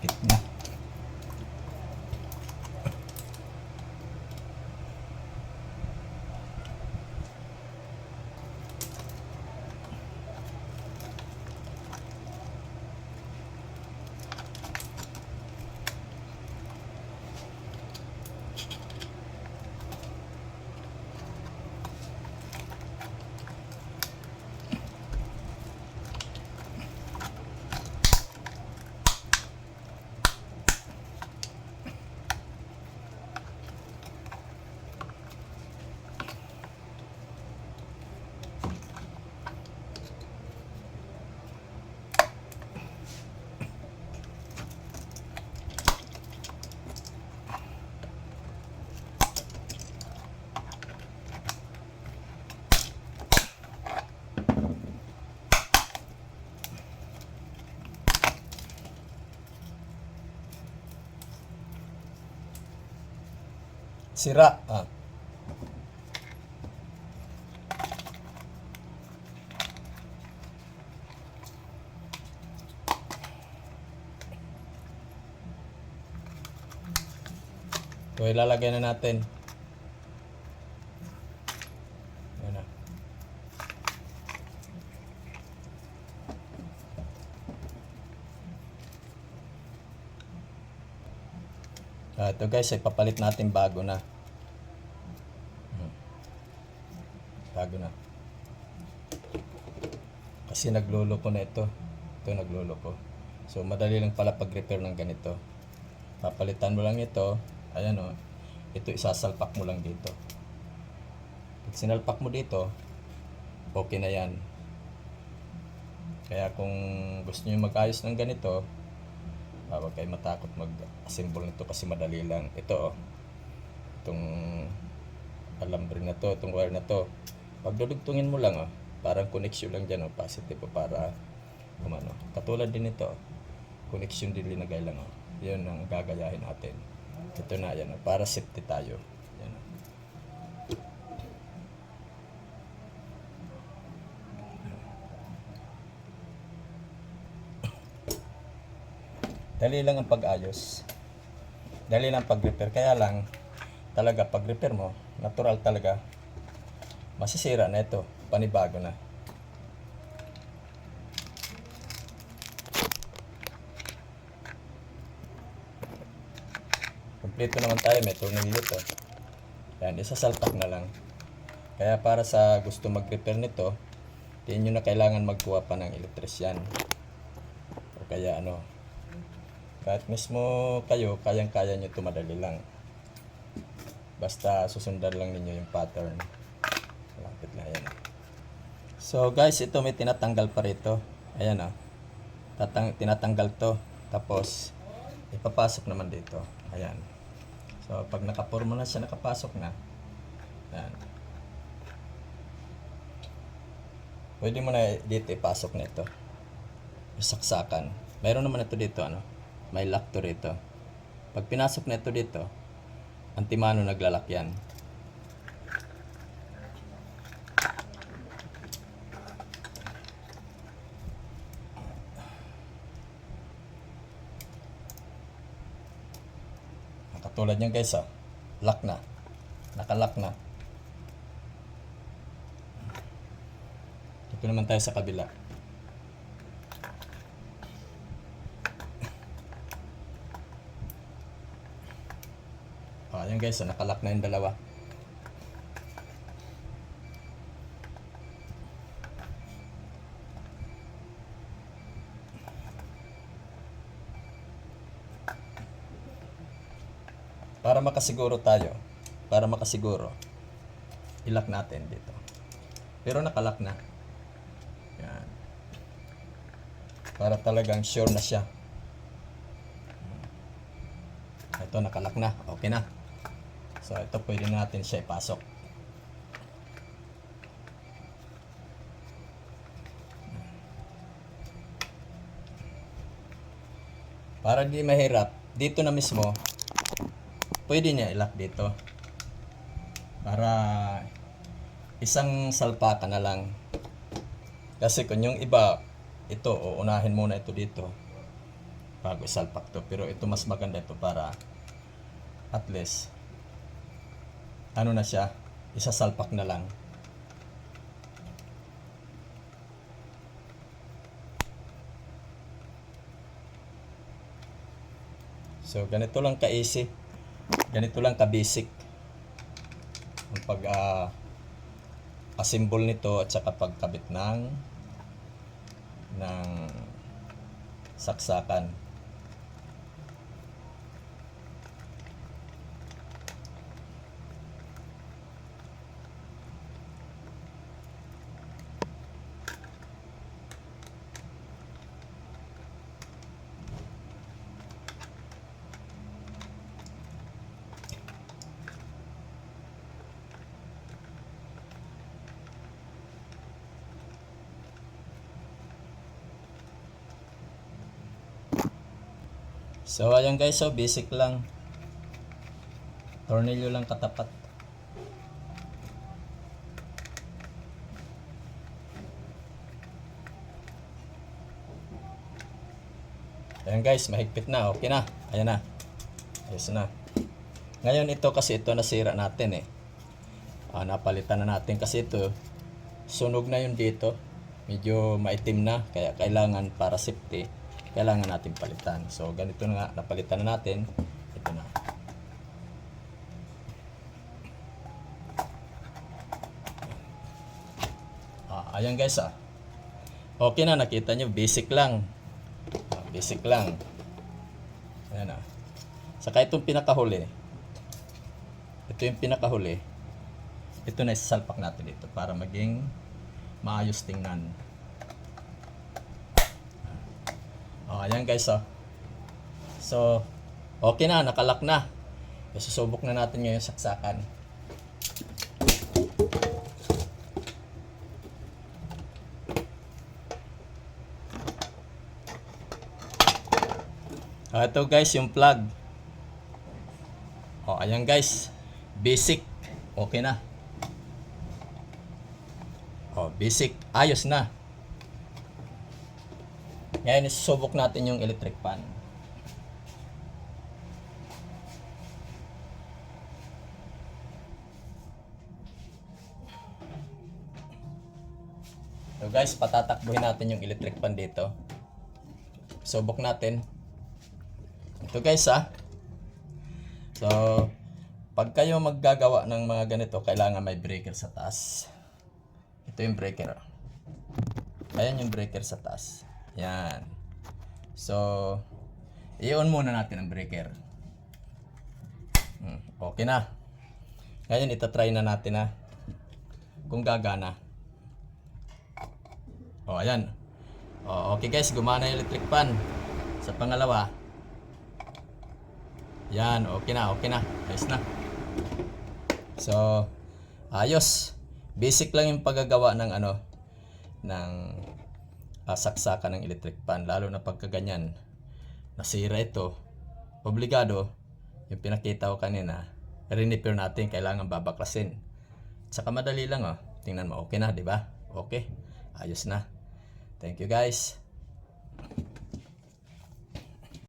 dikit na. Sira. So, ilalagay na natin. Ayan na. Ito guys, ipapalit natin bago na. Bago na. Kasi nagluloko na ito. Ito nagluloko. So, madali lang pala pag-repair ng ganito. Papalitan mo lang ito. Ayan o. Ito isasalpak mo lang dito. Pag sinalpak mo dito, okay na yan. Kaya kung gusto nyo mag-ayos ng ganito, huwag kayo matakot mag-assemble nito kasi madali lang. Ito o. Itong alambre na to, itong wire na to. Pag dudugtungin mo lang o. Parang connection lang dyan o. Positive o para umano. Katulad din ito. Connection din linagay lang o. Yun ang gagayahin natin. Ito na yan o. Para safety tayo. Yan o. Dali lang ang pag-ayos. Dali lang pag-repair. Kaya lang, talaga pag-repair mo, natural talaga, masisira na ito. Panibago na. Kompleto naman tayo. May tornilyo to. Yan, isasalpak na lang. Kaya para sa gusto mag-repair nito, hindi nyo na kailangan magkuha pa ng electrician. O kaya ano, kahit mismo kayo, kayang-kaya nyo ito, madali lang. Basta susundan lang ninyo yung pattern. Lapit na yan. So guys, ito may tinatanggal pa rito. Ayan o. Tinatanggal to. Tapos, ipapasok naman dito. Ayan. So pag nakapurma na siya, nakapasok na. Ayan. Pwede mo na dito ipasok na ito. Saksakan. Mayroon naman ito dito ano. May lock to rito. Pag pinasok na ito dito, antimano naglalak yan. Katulad niyan guys, lock na. Nakalock na. Ito naman tayo sa kabila. Ayan guys, nakalock na yung dalawa. Para makasiguro tayo, ilock natin dito. Pero nakalock na. Yan. Para talagang sure na siya. Ito nakalock na, okay na. So ito pwede natin siya ipasok. Para di mahirap, dito na mismo, pwede niya ilock dito. Para isang salpakan na lang. Kasi kung yung iba, ito, uunahin muna ito dito. bago isalpak to. Pero ito mas maganda ito para at least ano na siya, isasalpak na lang. So ganito lang ka-easy, ganito lang ka-basic ang pag assemble nito at saka pagkabit ng saksakan. So ayan guys, so basic lang. Tornilyo lang katapat. Ayan guys, mahigpit na, okay na. Ayan na. Ayos na. Ngayon ito kasi ito nasira natin eh. Napalitan na natin kasi ito sunog na yun dito. Medyo maitim na, kaya kailangan para safety kailangan natin palitan. So ganito na nga, napalitan na natin. Ito na. Ayan guys okay na, nakita nyo, basic lang. Basic lang. Ayan na. Saka itong pinakahuli. Ito yung pinakahuli. Ito na isasalpak natin dito para maging maayos tingnan. Ayan guys So okay na, nakalak na. Susubok na natin ngayon saksakan. Ito guys yung plug. Ayan guys, basic, okay na. Basic, ayos na. Ngayon isusubok natin yung electric fan. So guys, patatakbuhin natin yung electric fan dito. Subok natin. Ito guys So pag kayo maggagawa ng mga ganito, kailangan may breaker sa taas. Ito yung breaker. Ayan yung breaker sa taas. Yan. So i-on muna natin ang breaker. Okay na. Ngayon itatry na natin kung gagana. Ayan. Okay guys, gumana yung electric fan. Sa pangalawa. Yan, okay na. Ayos na. So ayos. Basic lang yung paggagawa ng ng saksakan ng electric fan, lalo na pagka ganyan nasira ito, obligado yung pinakita ko kanina, re-repair natin, kailangan babaklasin. Saka madali lang tingnan mo, okay na, di ba? Okay, ayos na. Thank you guys.